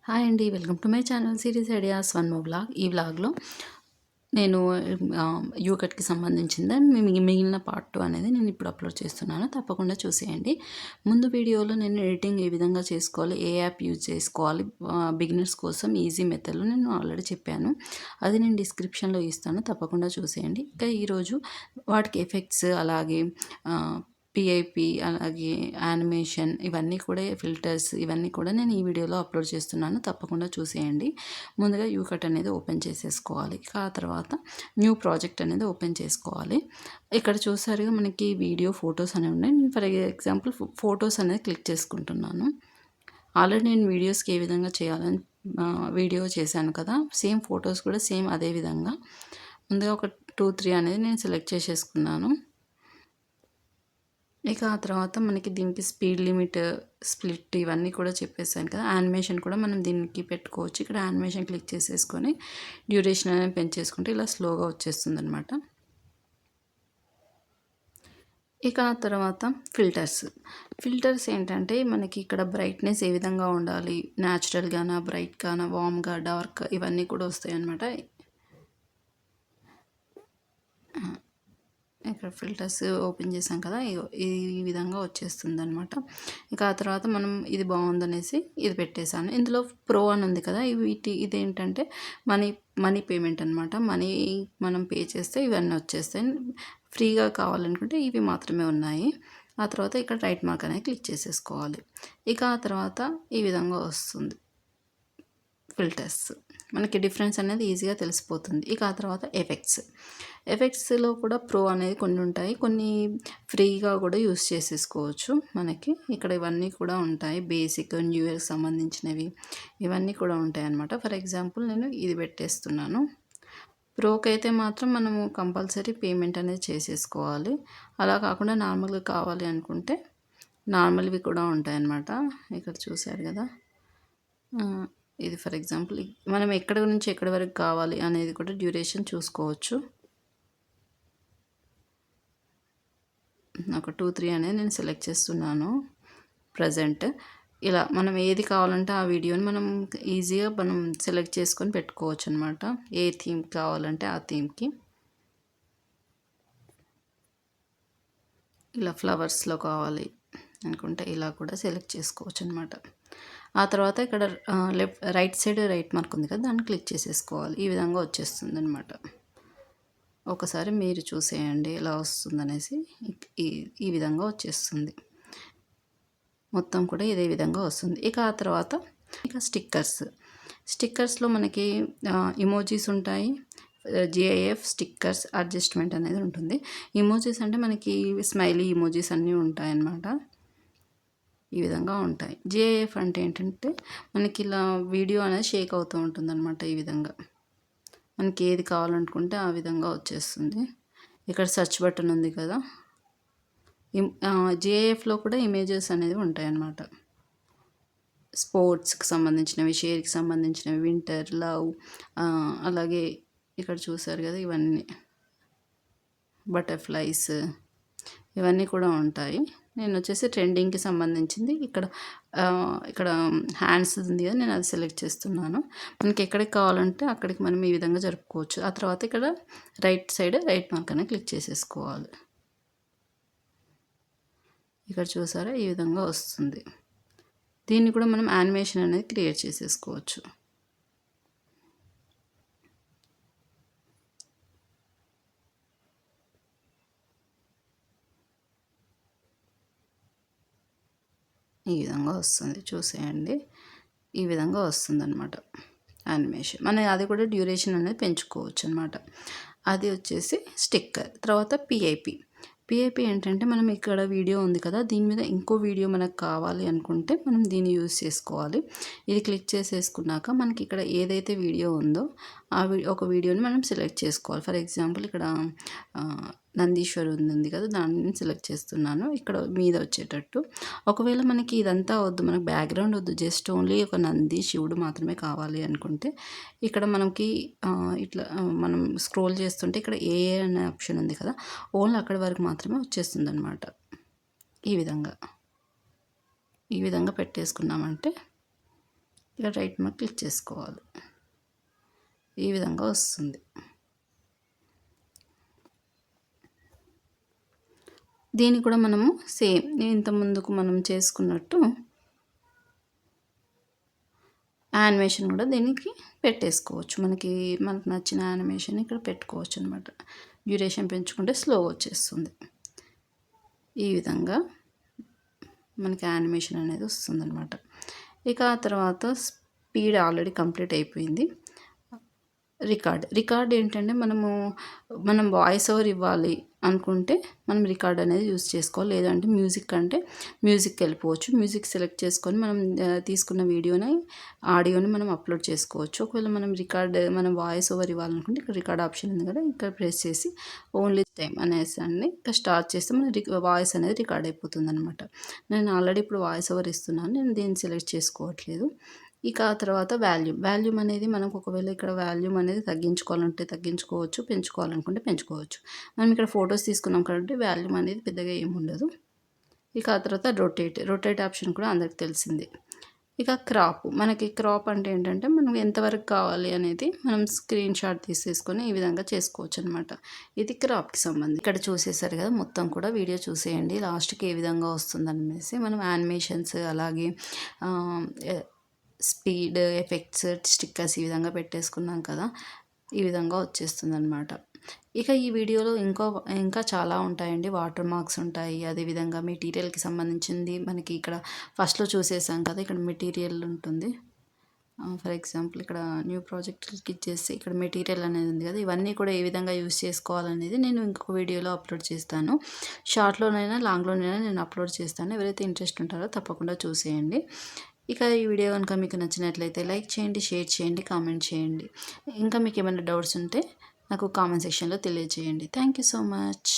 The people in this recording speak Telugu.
హాయ్ అండి, welcome to my channel series ideas one more vlog. ఈ వ్లాగ్లో నేను యూ కట్కి సంబంధించింది మిగిలిన పార్ట్ 2 అనేది నేను ఇప్పుడు అప్లోడ్ చేస్తున్నాను. తప్పకుండా చూసేయండి. ముందు వీడియోలో నేను ఎడిటింగ్ ఏ విధంగా చేసుకోవాలి, ఏ యాప్ యూజ్ చేసుకోవాలి, బిగినర్స్ కోసం ఈజీ మెథడ్లో నేను ఆల్రెడీ చెప్పాను. అది నేను డిస్క్రిప్షన్లో ఇస్తాను, తప్పకుండా చూసేయండి. ఇంకా ఈరోజు వాటికి ఎఫెక్ట్స్, అలాగే పిఐపి, అలాగే యానిమేషన్, ఇవన్నీ కూడా ఫిల్టర్స్, ఇవన్నీ కూడా నేను ఈ వీడియోలో అప్లోడ్ చేస్తున్నాను. తప్పకుండా చూసేయండి. ముందుగా యూకట్ అనేది ఓపెన్ చేసేసుకోవాలి. ఆ తర్వాత న్యూ ప్రాజెక్ట్ అనేది ఓపెన్ చేసుకోవాలి. ఇక్కడ చూసారుగా మనకి వీడియో, ఫొటోస్ అనేవి ఉన్నాయి. నేను ఫర్ ఎగ్జాంపుల్ ఫొటోస్ అనేది క్లిక్ చేసుకుంటున్నాను. ఆల్రెడీ నేను వీడియోస్కి ఏ విధంగా చేయాలని వీడియో చేశాను కదా, సేమ్ ఫొటోస్ కూడా సేమ్ అదే విధంగా ముందుగా ఒక 2-3 అనేది నేను సెలెక్ట్ చేసేసుకున్నాను. ఇక ఆ తర్వాత మనకి దీనికి స్పీడ్ లిమిట్, స్ప్లిట్ ఇవన్నీ కూడా చెప్పేసాను కదా. యానిమేషన్ కూడా మనం దీనికి పెట్టుకోవచ్చు. ఇక్కడ యానిమేషన్ క్లిక్ చేసేసుకొని డ్యూరేషన్ అనేది పెంచేసుకుంటే ఇలా స్లోగా వచ్చేస్తుంది అనమాట. ఇక ఆ తర్వాత ఫిల్టర్స్ ఏంటంటే మనకి ఇక్కడ బ్రైట్నెస్ ఏ విధంగా ఉండాలి, న్యాచురల్గానా, బ్రైట్గానా, వామ్గా, డార్క్, ఇవన్నీ కూడా వస్తాయి అన్నమాట. ఇక్కడ ఫిల్టర్స్ ఓపెన్ చేసాం కదా, ఈ విధంగా వచ్చేస్తుంది అనమాట. ఇక ఆ తర్వాత మనం ఇది బాగుందనేసి ఇది పెట్టేశాను. ఇందులో ప్రో అని ఉంది కదా, ఇదేంటంటే మనీ పేమెంట్ అనమాట. మనీ మనం పే చేస్తే ఇవన్నీ వచ్చేస్తాయి. ఫ్రీగా కావాలనుకుంటే ఇవి మాత్రమే ఉన్నాయి. ఆ తర్వాత ఇక్కడ రైట్ మార్క్ అనేది క్లిక్ చేసేసుకోవాలి. ఇక ఆ తర్వాత ఈ విధంగా వస్తుంది ఫిల్టర్స్. మనకి డిఫరెన్స్ అనేది ఈజీగా తెలిసిపోతుంది. ఇక ఆ తర్వాత ఎఫెక్ట్స్లో కూడా ప్రో అనేది కొన్ని ఉంటాయి, కొన్ని ఫ్రీగా కూడా యూస్ చేసేసుకోవచ్చు. మనకి ఇక్కడ ఇవన్నీ కూడా ఉంటాయి. బేసిక్, న్యూ ఇయర్కి సంబంధించినవి ఇవన్నీ కూడా ఉంటాయి అన్నమాట. ఫర్ ఎగ్జాంపుల్ నేను ఇది పెట్టేస్తున్నాను. ప్రోకి అయితే మాత్రం మనము కంపల్సరీ పేమెంట్ అనేది చేసేసుకోవాలి. అలా కాకుండా నార్మల్గా కావాలి అనుకుంటే నార్మల్వి కూడా ఉంటాయన్నమాట. ఇక్కడ చూశారు కదా, ఇది ఫర్ ఎగ్జాంపుల్ మనం ఎక్కడి నుంచి ఎక్కడి వరకు కావాలి అనేది కూడా డ్యూరేషన్ చూసుకోవచ్చు. ఒక 2-3 అనేది నేను సెలెక్ట్ చేస్తున్నాను ప్రజెంట్. ఇలా మనం ఏది కావాలంటే ఆ వీడియోని మనం ఈజీగా సెలెక్ట్ చేసుకొని పెట్టుకోవచ్చు అనమాట. ఏ థీమ్ కావాలంటే ఆ థీమ్కి. ఇలా ఫ్లవర్స్లో కావాలి అనుకుంటే ఇలా కూడా సెలెక్ట్ చేసుకోవచ్చు అనమాట. ఆ తర్వాత ఇక్కడ రైట్ సైడ్ రైట్ మార్క్ ఉంది కదా, దాన్ని క్లిక్ చేసేసుకోవాలి. ఈ విధంగా వచ్చేస్తుంది అనమాట. ఒకసారి మీరు చూసేయండి ఎలా వస్తుందనేసి. ఈ విధంగా వచ్చేస్తుంది మొత్తం కూడా ఇదే విధంగా వస్తుంది. ఇక ఆ తర్వాత స్టిక్కర్స్లో మనకి ఇమోజీస్ ఉంటాయి, జిఐఎఫ్, స్టిక్కర్స్, అడ్జస్ట్మెంట్ అనేది ఉంటుంది. ఇమోజీస్ అంటే మనకి స్మైలీ ఇమోజీస్ అన్నీ ఉంటాయన్నమాట. ఈ విధంగా ఉంటాయి. జిఐఎఫ్ అంటే ఏంటంటే మనకి ఇలా వీడియో అనేది షేక్ అవుతూ ఉంటుంది అనమాట. ఈ విధంగా మనకి ఏది కావాలనుకుంటే ఆ విధంగా వచ్చేస్తుంది. ఇక్కడ సెర్చ్ బటన్ ఉంది కదా, జిఐఎఫ్లో కూడా ఇమేజెస్ అనేది ఉంటాయన్నమాట. స్పోర్ట్స్కి సంబంధించినవి, షేర్కి సంబంధించినవి, వింటర్, లవ్, అలాగే ఇక్కడ చూసారు కదా ఇవన్నీ బటర్ఫ్లైస్, ఇవన్నీ కూడా ఉంటాయి. నేను వచ్చేసి ట్రెండింగ్కి సంబంధించింది ఇక్కడ హ్యాండ్స్ ఉంది కదా, నేను అది సెలెక్ట్ చేస్తున్నాను. మనకి ఎక్కడికి కావాలంటే అక్కడికి మనం ఈ విధంగా జరుపుకోవచ్చు. ఆ తర్వాత ఇక్కడ రైట్ సైడ్ రైట్ మార్క్ అనేది క్లిక్ చేసేసుకోవాలి. ఇక్కడ చూసారా ఈ విధంగా వస్తుంది. దీన్ని కూడా మనం యానిమేషన్ అనేది క్రియేట్ చేసేసుకోవచ్చు. ఈ విధంగా వస్తుంది చూసేయండి. ఈ విధంగా వస్తుందన్నమాట యానిమేషన్. మనం అది కూడా డ్యూరేషన్ అనేది పెంచుకోవచ్చు అనమాట. అది వచ్చేసి స్టిక్కర్. తర్వాత పిఐపి ఏంటంటే మనం ఇక్కడ వీడియో ఉంది కదా, దీని మీద ఇంకో వీడియో మనకు కావాలి అనుకుంటే మనం దీన్ని యూజ్ చేసుకోవాలి. ఇది క్లిక్ చేసేసుకున్నాక మనకి ఇక్కడ ఏదైతే వీడియో ఉందో ఒక వీడియోని మనం సెలెక్ట్ చేసుకోవాలి. ఫర్ ఎగ్జాంపుల్ ఇక్కడ నందీశ్వర్ ఉంది కదా, దాన్ని సెలెక్ట్ చేస్తున్నాను ఇక్కడ మీద వచ్చేటట్టు. ఒకవేళ మనకి ఇదంతా వద్దు, మనకు బ్యాక్గ్రౌండ్ వద్దు, జస్ట్ ఓన్లీ ఒక నంది, శివుడు మాత్రమే కావాలి అనుకుంటే ఇక్కడ మనకి ఇట్లా మనం స్క్రోల్ చేస్తుంటే ఇక్కడ ఏ అనే ఆప్షన్ ఉంది కదా, ఓన్లీ అక్కడి వరకు మాత్రమే వచ్చేస్తుంది అనమాట. ఈ విధంగా పెట్టేసుకున్నామంటే ఇక రైట్ మార్క్ క్లిక్ చేసుకోవాలి. ఈ విధంగా వస్తుంది. దీన్ని కూడా మనము సేమ్ ఇంత ముందుకు మనం చేసుకున్నట్టు యానిమేషన్ కూడా దీనికి పెట్టేసుకోవచ్చు. మనకు నచ్చిన యానిమేషన్ ఇక్కడ పెట్టుకోవచ్చు అనమాట. డ్యూరేషన్ పెంచుకుంటే స్లో వచ్చేస్తుంది. ఈ విధంగా మనకి యానిమేషన్ అనేది వస్తుందన్నమాట. ఇక ఆ తర్వాత స్పీడ్ ఆల్రెడీ కంప్లీట్ అయిపోయింది. రికార్డ్ ఏంటంటే మనం వాయిస్ ఓవర్ ఇవ్వాలి అనుకుంటే మనం రికార్డ్ అనేది యూస్ చేసుకోవాలి. లేదంటే మ్యూజిక్కి వెళ్ళిపోవచ్చు. మ్యూజిక్ సెలెక్ట్ చేసుకొని మనం తీసుకున్న ఆడియోని మనం అప్లోడ్ చేసుకోవచ్చు. ఒకవేళ మనం వాయిస్ ఓవర్ ఇవ్వాలనుకుంటే ఇక్కడ రికార్డ్ ఆప్షన్ ఉంది కదా, ఇక్కడ ప్రెస్ చేసి ఓన్లీ టైం అనేసాన్ని ఇక్కడ స్టార్ట్ చేస్తే మన వాయిస్ అనేది రికార్డ్ అయిపోతుంది అనమాట. నేను ఆల్రెడీ ఇప్పుడు వాయిస్ ఓవర్ ఇస్తున్నాను, నేను దీన్ని సెలెక్ట్ చేసుకోవట్లేదు. ఇక ఆ తర్వాత వాల్యూమ్ అనేది మనకు ఒకవేళ ఇక్కడ వాల్యూమ్ అనేది తగ్గించుకోవాలంటే తగ్గించుకోవచ్చు, పెంచుకోవాలనుకుంటే పెంచుకోవచ్చు. మనం ఇక్కడ ఫొటోస్ తీసుకున్నాం కాబట్టి వాల్యూమ్ అనేది పెద్దగా ఏముండదు. ఇక ఆ తర్వాత రొటేట్ ఆప్షన్ కూడా అందరికి తెలిసిందే. ఇక మనకి క్రాప్ అంటే ఏంటంటే మనం ఎంతవరకు కావాలి అనేది మనం స్క్రీన్ షాట్ తీసేసుకొని ఈ విధంగా చేసుకోవచ్చు అనమాట. ఇది క్రాప్కి సంబంధించి. ఇక్కడ చూసేసారు కదా, మొత్తం కూడా వీడియో చూసేయండి లాస్ట్కి ఏ విధంగా వస్తుందనేసి. మనం యానిమేషన్స్ అలాగే స్పీడ్ ఎఫెక్ట్స్ స్టిక్కర్స్ ఈ విధంగా పెట్టేసుకున్నాం కదా, ఈ విధంగా వచ్చేస్తుంది అనమాట. ఇక ఈ వీడియోలో ఇంకా చాలా ఉంటాయండి. వాటర్ మార్క్స్ ఉంటాయి, అదేవిధంగా మెటీరియల్కి సంబంధించింది మనకి ఇక్కడ ఫస్ట్లో చూసేసాం కదా, ఇక్కడ మెటీరియల్ ఉంటుంది. ఫర్ ఎగ్జాంపుల్ ఇక్కడ న్యూ ప్రాజెక్ట్ క్లిక్ చేసి ఇక్కడ మెటీరియల్ అనేది ఉంది కదా, ఇవన్నీ కూడా ఏ విధంగా యూస్ చేసుకోవాలనేది నేను ఇంకొక వీడియోలో అప్లోడ్ చేస్తాను. షార్ట్లోనైనా లాంగ్లోనైనా నేను అప్లోడ్ చేస్తాను. ఎవరైతే ఇంట్రెస్ట్ ఉంటారో తప్పకుండా చూసేయండి. ఇక ఈ వీడియో కనుక మీకు నచ్చినట్లయితే లైక్ చేయండి, షేర్ చేయండి, కామెంట్ చేయండి. ఇంకా మీకు ఏమైనా డౌట్స్ ఉంటే నాకు కామెంట్ సెక్షన్లో తెలియజేయండి. Thank you so much.